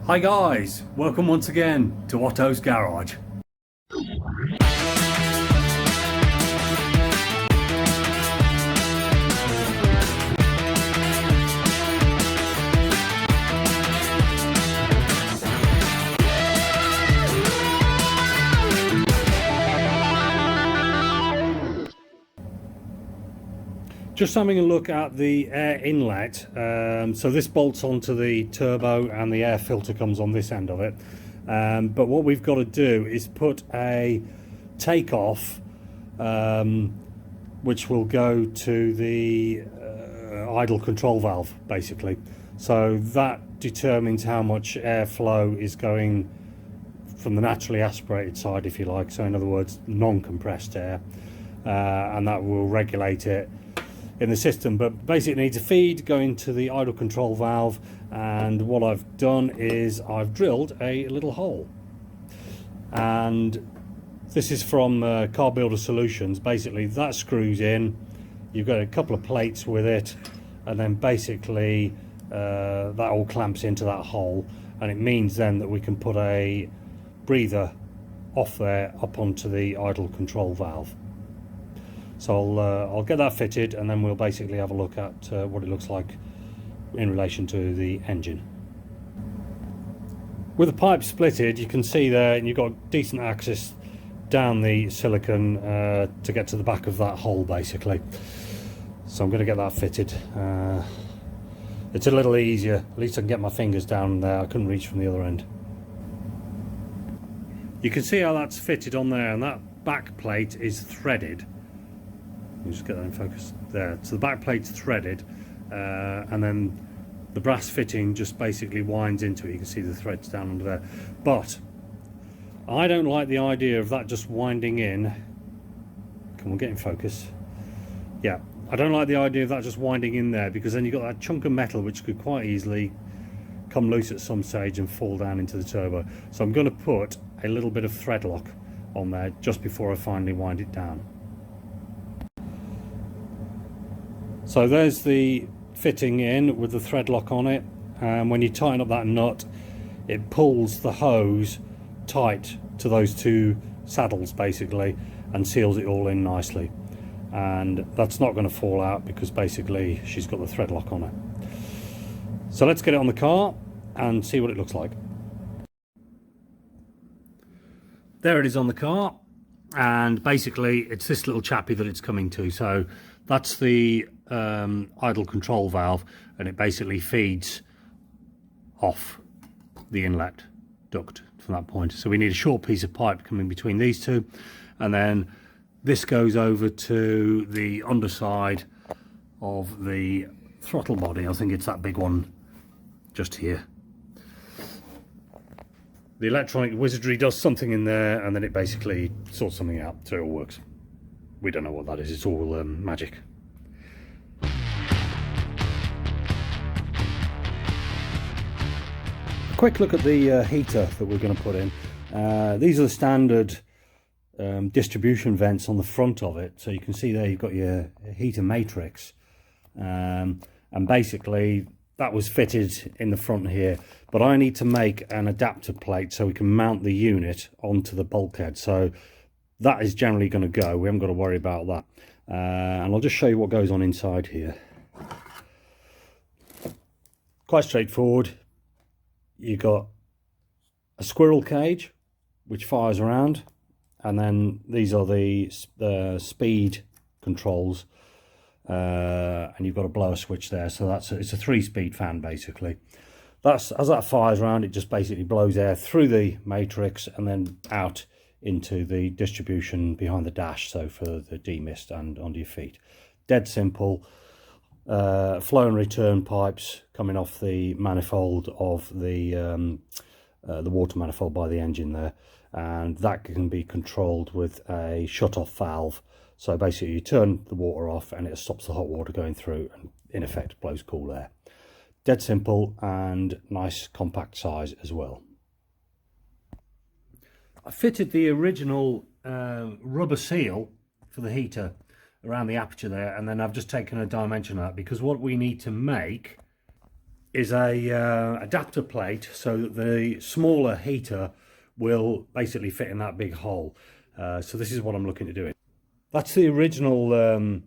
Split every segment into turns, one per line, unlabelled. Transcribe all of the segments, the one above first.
Hi guys, welcome once again to Otto's Garage. Just having a look at the air inlet. So this bolts onto the turbo and the air filter comes on this end of it. But what we've got to do is put a takeoff which will go to the idle control valve basically. So that determines how much airflow is going from the naturally aspirated side, if you like. So in other words, non-compressed air, and that will regulate it in the system. But basically it needs a feed going to the idle control valve, and what I've done is I've drilled a little hole, and this is from Car Builder Solutions. Basically that screws in, you've got a couple of plates with it, and then basically that all clamps into that hole, and it means then that we can put a breather off there up onto the idle control valve. So I'll get that fitted, and then we'll basically have a look at what it looks like in relation to the engine. With the pipe splitted, you can see there, and you've got decent access down the silicon to get to the back of that hole basically. So I'm going to get that fitted. It's a little easier, at least I can get my fingers down there. I couldn't reach from the other end. You can see how that's fitted on there, and that back plate is threaded. Let me just get that in focus there. So the back plate's threaded, and then the brass fitting just basically winds into it. You can see the threads down under there. But I don't like the idea of that just winding in. Come on, get in focus. Yeah, I don't like the idea of that just winding in there, because then you've got that chunk of metal which could quite easily come loose at some stage and fall down into the turbo. So I'm going to put a little bit of thread lock on there just before I finally wind it down. So there's the fitting in with the thread lock on it, and when you tighten up that nut, it pulls the hose tight to those two saddles basically and seals it all in nicely, and that's not going to fall out because basically she's got the thread lock on it. So let's get it on the car and see what it looks like. There it is on the car, and basically it's this little chappy that it's coming to. So that's the idle control valve, and it basically feeds off the inlet duct from that point. So we need a short piece of pipe coming between these two, and then this goes over to the underside of the throttle body. I think it's that big one just here. The electronic wizardry does something in there, and then it basically sorts something out, so it all works. We don't know what that is, it's all magic. A quick look at the heater that we're going to put in. These are the standard distribution vents on the front of it. So you can see there you've got your heater matrix, and basically that was fitted in the front here, but I need to make an adapter plate so we can mount the unit onto the bulkhead. So that is generally going to go, we haven't got to worry about that. And I'll just show you what goes on inside here. Quite straightforward. You've got a squirrel cage which fires around, and then these are the speed controls, and you've got a blower switch there. So it's a 3-speed fan basically. As that fires around, it just basically blows air through the matrix and then out into the distribution behind the dash, so for the demist and onto your feet. Dead simple. Flow and return pipes coming off the manifold of the water manifold by the engine there, and that can be controlled with a shut-off valve. So basically you turn the water off and it stops the hot water going through and in effect blows cool air. Dead simple and nice compact size as well. I fitted the original rubber seal for the heater around the aperture there, and then I've just taken a dimension out, because what we need to make is a adapter plate so that the smaller heater will basically fit in that big hole. So this is what I'm looking to do. That's the original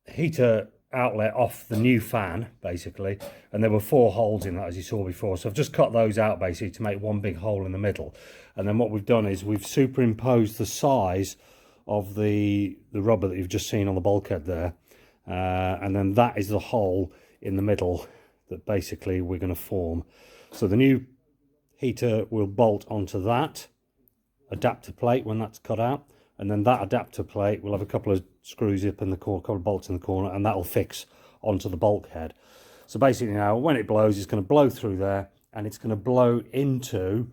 heater outlet off the new fan, basically, and there were 4 holes in that, as you saw before. So I've just cut those out basically to make one big hole in the middle, and then what we've done is we've superimposed the size of the rubber that you've just seen on the bulkhead there, and then that is the hole in the middle that basically we're going to form. So the new heater will bolt onto that adapter plate when that's cut out, and then that adapter plate will have a couple of screws up in the corner, a couple of bolts in the corner, and that'll fix onto the bulkhead. So basically now when it blows, it's going to blow through there, and it's going to blow into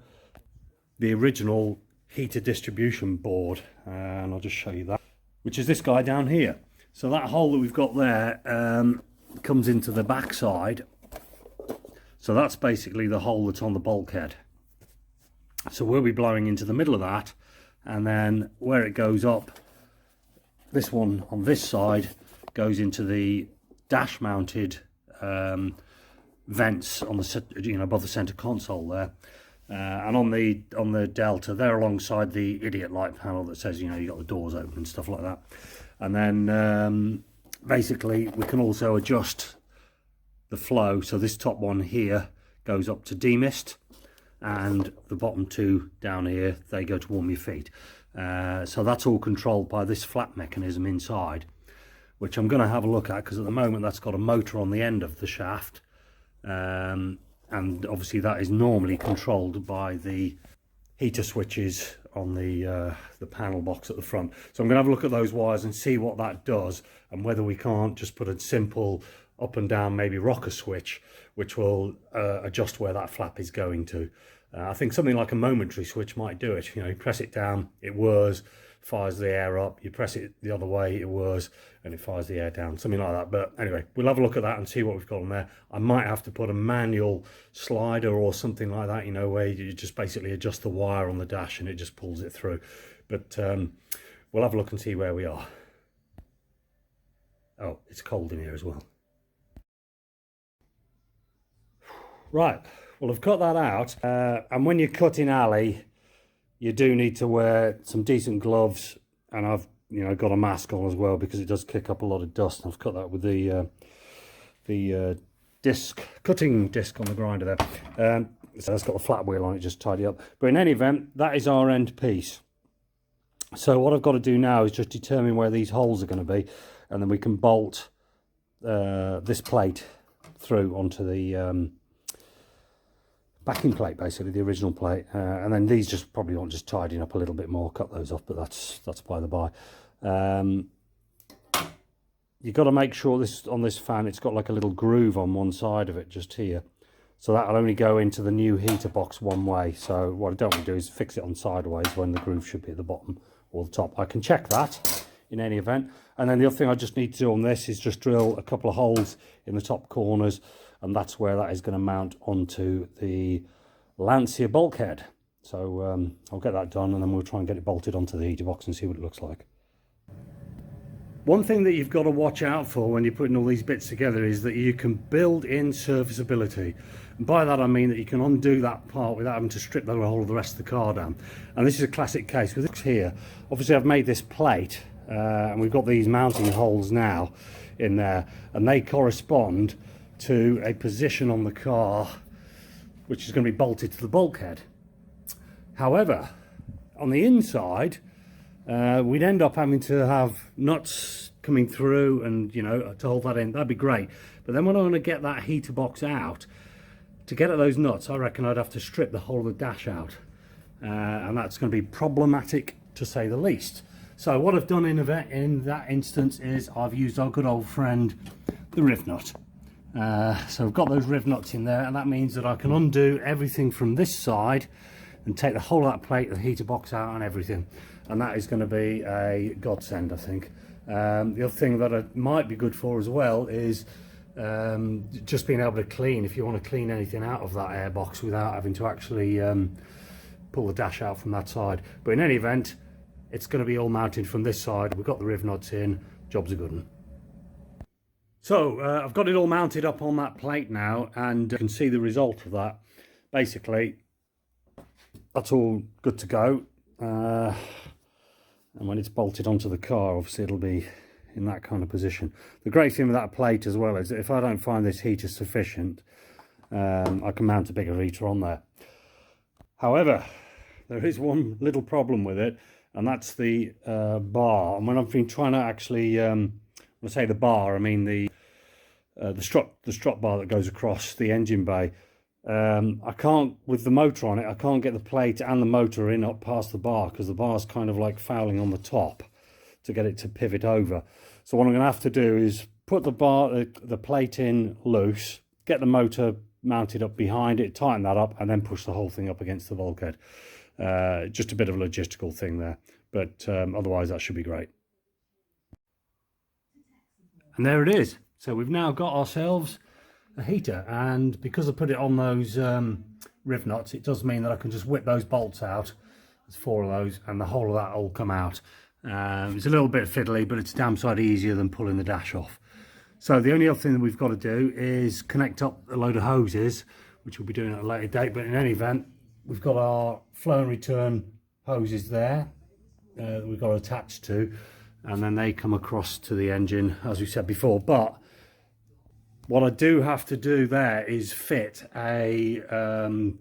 the original heater distribution board, and I'll just show you that, which is this guy down here. So that hole that we've got there comes into the back side, so that's basically the hole that's on the bulkhead. So we'll be blowing into the middle of that, and then where it goes up, this one on this side goes into the dash mounted vents on the above the center console there, and on the Delta they're alongside the idiot light panel that says you got the doors open and stuff like that. And then basically we can also adjust the flow, so this top one here goes up to demist, and the bottom 2 down here, they go to warm your feet. So that's all controlled by this flap mechanism inside, which I'm going to have a look at, because at the moment that's got a motor on the end of the shaft, and obviously that is normally controlled by the heater switches on the panel box at the front. So I'm going to have a look at those wires and see what that does, and whether we can't just put a simple up and down maybe rocker switch which will adjust where that flap is going to. I think something like a momentary switch might do it. You press it down, it whirs, fires the air up. You press it the other way, it whirs, and it fires the air down, something like that. But anyway, we'll have a look at that and see what we've got on there. I might have to put a manual slider or something like that, where you just basically adjust the wire on the dash and it just pulls it through. But we'll have a look and see where we are. Oh, it's cold in here as well. Right, well, I've cut that out, and when you're cutting alley, you do need to wear some decent gloves, and I've got a mask on as well, because it does kick up a lot of dust. I've cut that with the cutting disc on the grinder there. So that's got a flat wheel on it, just tidy up. But in any event, that is our end piece. So what I've got to do now is just determine where these holes are going to be, and then we can bolt this plate through onto the backing plate, basically the original plate, and then these just probably want just tidying up a little bit more, cut those off, but that's by the by. You've got to make sure this on this fan, it's got like a little groove on one side of it, just here, so that'll only go into the new heater box one way. So what I don't want to do is fix it on sideways when the groove should be at the bottom or the top. I can check that in any event. And then the other thing I just need to do on this is just drill a couple of holes in the top corners, and that's where that is going to mount onto the Lancia bulkhead. So I'll get that done, and then we'll try and get it bolted onto the heater box and see what it looks like. One thing that you've got to watch out for when you're putting all these bits together is that you can build in serviceability. And by that I mean that you can undo that part without having to strip the whole of the rest of the car down. And this is a classic case with this here. Obviously I've made this plate, and we've got these mounting holes now in there, and they correspond to a position on the car which is going to be bolted to the bulkhead. However, on the inside, we'd end up having to have nuts coming through and to hold that in. That'd be great, but then when I want to get that heater box out, to get at those nuts, I reckon I'd have to strip the whole of the dash out, and that's going to be problematic to say the least. So what I've done in that instance is I've used our good old friend the riv nut. So I've got those riv nuts in there, and that means that I can undo everything from this side and take the whole of that plate, the heater box out and everything, and that is going to be a godsend, I think. The other thing that it might be good for as well is just being able to clean, if you want to clean anything out of that air box without having to actually pull the dash out from that side. But in any event, it's going to be all mounted from this side. We've got the riv nuts in, job's a good one. So I've got it all mounted up on that plate now, and you can see the result of that. Basically, that's all good to go. And when it's bolted onto the car, obviously it'll be in that kind of position. The great thing with that plate as well is that if I don't find this heater sufficient, I can mount a bigger heater on there. However, there is one little problem with it, and that's the bar. And when I've been trying to actually, when I say the bar, I mean the strut bar that goes across the engine bay. I can't, with the motor on it, I can't get the plate and the motor in up past the bar, because the bar's kind of like fouling on the top to get it to pivot over. So what I'm going to have to do is put the plate in loose, get the motor mounted up behind it, tighten that up, and then push the whole thing up against the bulkhead. Just a bit of a logistical thing there, but otherwise that should be great. And there it is. So we've now got ourselves a heater, and because I put it on those riv nuts, it does mean that I can just whip those bolts out. There's 4 of those, and the whole of that will come out. It's a little bit fiddly, but it's damn sight easier than pulling the dash off. So the only other thing that we've got to do is connect up a load of hoses, which we'll be doing at a later date. But in any event, we've got our flow and return hoses there that we've got attached to, and then they come across to the engine, as we said before. But what I do have to do there is fit a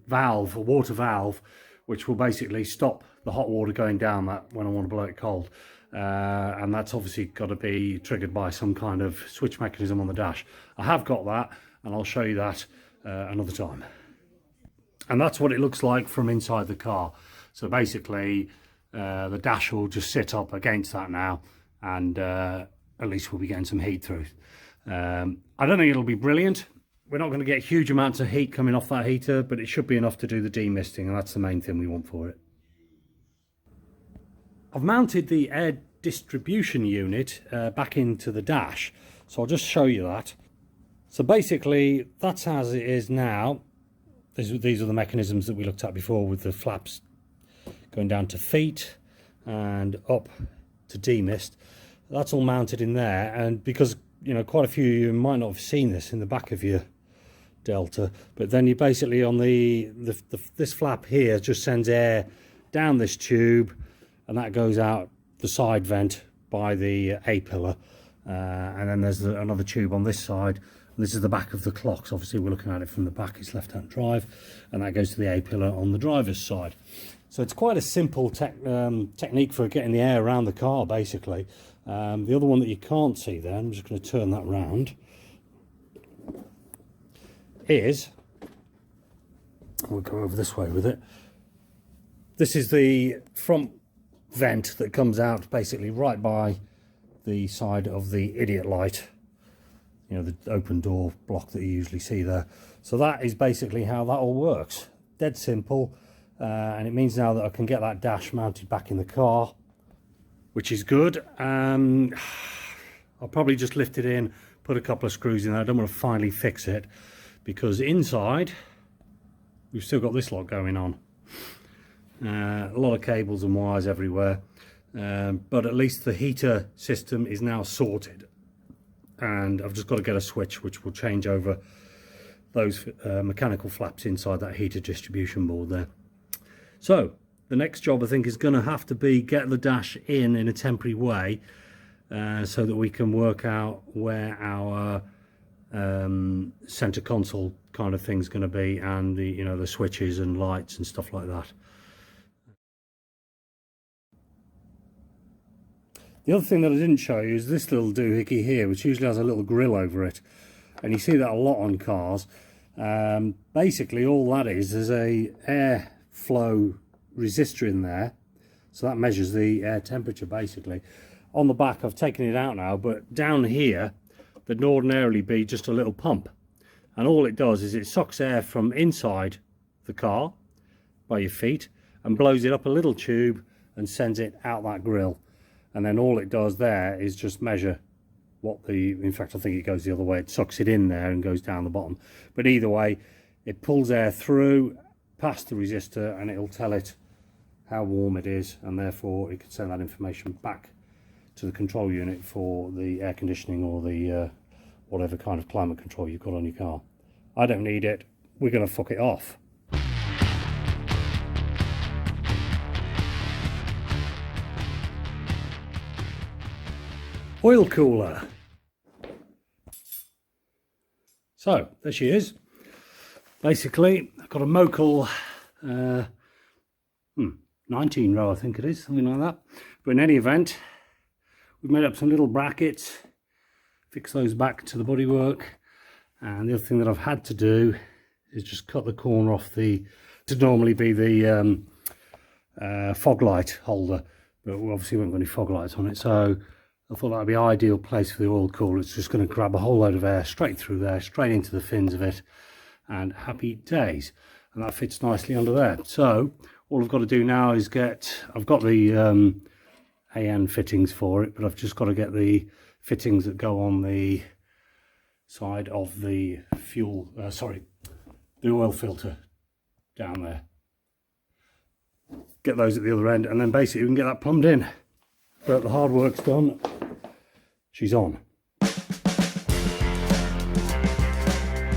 valve, a water valve, which will basically stop the hot water going down that when I want to blow it cold. And that's obviously got to be triggered by some kind of switch mechanism on the dash. I have got that, and I'll show you that another time. And that's what it looks like from inside the car. So basically, the dash will just sit up against that now, and at least we'll be getting some heat through. I don't think it'll be brilliant. We're not going to get huge amounts of heat coming off that heater, but it should be enough to do the demisting, and that's the main thing we want for it. I've mounted the air distribution unit back into the dash, so I'll just show you that. So basically, that's as it is now. These are the mechanisms that we looked at before, with the flaps going down to feet and up to demist. That's all mounted in there, and because quite a few of you might not have seen this in the back of your Delta, but then you basically on this flap here just sends air down this tube, and that goes out the side vent by the A-pillar, and then there's another tube on this side. This is the back of the clock, so obviously we're looking at it from the back. It's left-hand drive, and that goes to the A-pillar on the driver's side. So it's quite a simple technique for getting the air around the car, basically. The other one that you can't see there, I'm just going to turn that round, is, we'll go over this way with it. This is the front vent that comes out basically right by the side of the idiot light, the open door block that you usually see there. So that is basically how that all works. Dead simple, and it means now that I can get that dash mounted back in the car, which is good. I'll probably just lift it in, put a couple of screws in there. I don't want to finally fix it, because inside we've still got this lot going on. A lot of cables and wires everywhere, but at least the heater system is now sorted, and I've just got to get a switch which will change over those mechanical flaps inside that heater distribution board there. So the next job, I think, is going to have to be get the dash in a temporary way, so that we can work out where our center console kind of thing's going to be, and the switches and lights and stuff like that. The other thing that I didn't show you is this little doohickey here, which usually has a little grill over it, and you see that a lot on cars. Basically all that is, there's a airflow resistor in there, so that measures the air temperature basically. On the back I've taken it out now, but down here there'd ordinarily be just a little pump, and all it does is it sucks air from inside the car by your feet and blows it up a little tube and sends it out that grill. And then all it does there is just measure what in fact I think it goes the other way, it sucks it in there and goes down the bottom. But either way, it pulls air through past the resistor, and it'll tell it how warm it is, and therefore it can send that information back to the control unit for the air conditioning or whatever kind of climate control you've got on your car. I don't need it. We're going to fuck it off. Oil cooler. So there she is. Basically, I've got a Mokel 19 row, I think it is, something like that. But in any event, we've made up some little brackets, fix those back to the bodywork, and the other thing that I've had to do is just cut the corner off to normally be the fog light holder, but we obviously won't got any fog lights on it, so I thought that would be an ideal place for the oil cooler. It's just going to grab a whole load of air straight through there, straight into the fins of it, and happy days. And that fits nicely under there. So all I've got to do now is I've got the AN fittings for it, but I've just got to get the fittings that go on the side of the the oil filter down there. Get those at the other end, and then basically we can get that plumbed in. But the hard work's done. She's on.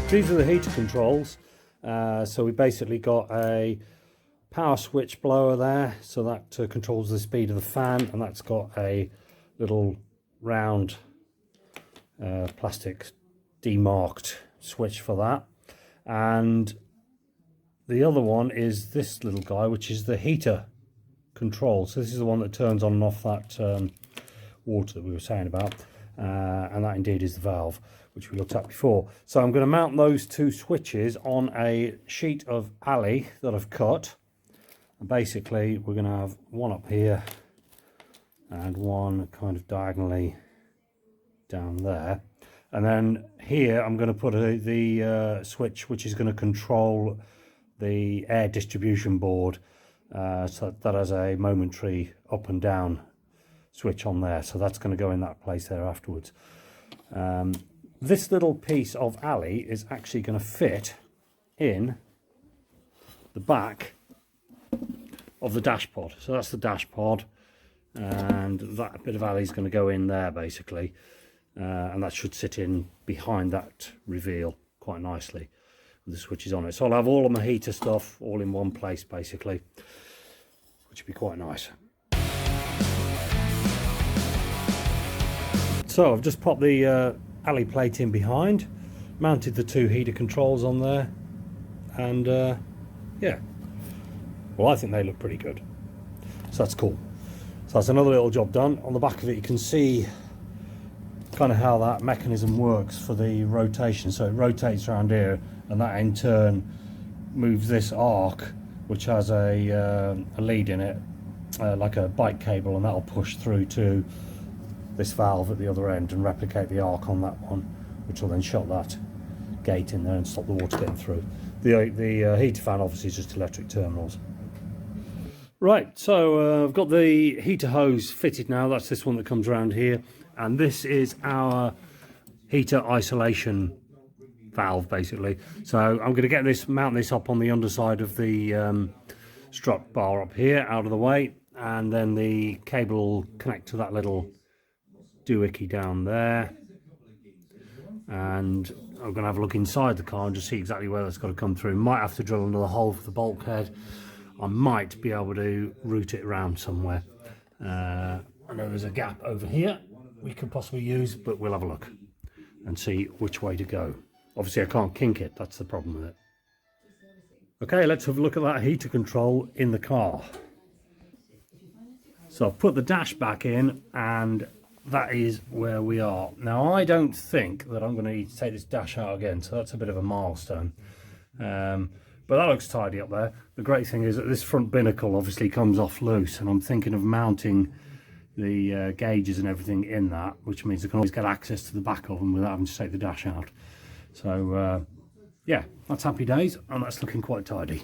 These are the heater controls. So we basically got a power switch blower there, so that controls the speed of the fan, and that's got a little round plastic demarked switch for that. And the other one is this little guy, which is the heater control. So this is the one that turns on and off that water that we were saying about, and that indeed is the valve, which we looked at before. So I'm going to mount those two switches on a sheet of alley that I've cut, and basically we're going to have one up here and one kind of diagonally down there, and then here I'm going to put the switch which is going to control the air distribution board, so that has a momentary up and down switch on there, so that's going to go in that place there afterwards. This little piece of alley is actually going to fit in the back of the dash pod. So that's the dash pod, and that bit of alley is going to go in there basically, and that should sit in behind that reveal quite nicely with the switches on it. So I'll have all of my heater stuff all in one place basically, which would be quite nice. So I've just popped the alley plate in behind, mounted the two heater controls on there, and yeah, well, I think they look pretty good, so that's cool. So that's another little job done. On the back of it you can see kind of how that mechanism works for the rotation. So it rotates around here, and that in turn moves this arc, which has a lead in it, like a bike cable, and that'll push through to this valve at the other end and replicate the arc on that one, which will then shut that gate in there and stop the water getting through. The heater fan obviously is just electric terminals. Right, so I've got the heater hose fitted now. That's this one that comes around here, and this is our heater isolation valve basically. So I'm going to mount this up on the underside of the strut bar up here, out of the way, and then the cable will connect to that little doohickey down there, and I'm going to have a look inside the car and just see exactly where that's got to come through. Might have to drill another hole for the bulkhead. I might be able to route it around somewhere. I know there's a gap over here we could possibly use, but we'll have a look and see which way to go. Obviously I can't kink it, that's the problem with it. Okay, let's have a look at that heater control in the car. So I've put the dash back in, and that is where we are. Now I don't think that I'm going to need to take this dash out again, so that's a bit of a milestone. But that looks tidy up there. The great thing is that this front binnacle obviously comes off loose, and I'm thinking of mounting the gauges and everything in that, which means I can always get access to the back of them without having to take the dash out. So yeah, that's happy days, and that's looking quite tidy.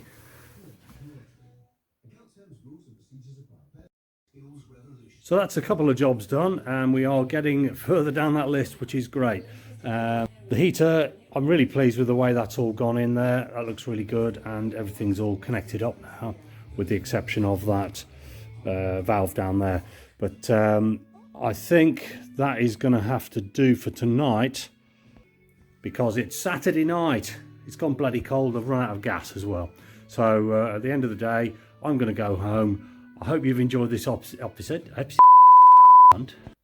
So that's a couple of jobs done, and we are getting further down that list, which is great. The heater, I'm really pleased with the way that's all gone in there. That looks really good, and everything's all connected up now, with the exception of that valve down there. But I think that is going to have to do for tonight. because it's Saturday night. It's gone bloody cold. I've run out of gas as well. So at the end of the day, I'm going to go home. I hope you've enjoyed this episode.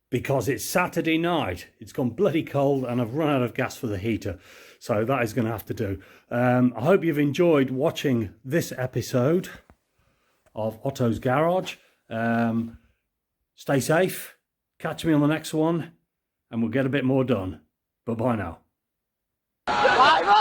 Because it's Saturday night. It's gone bloody cold and I've run out of gas for the heater. So that is going to have to do. I hope you've enjoyed watching this episode of Otto's Garage. Stay safe. Catch me on the next one and we'll get a bit more done. Bye-bye now. Bye-bye.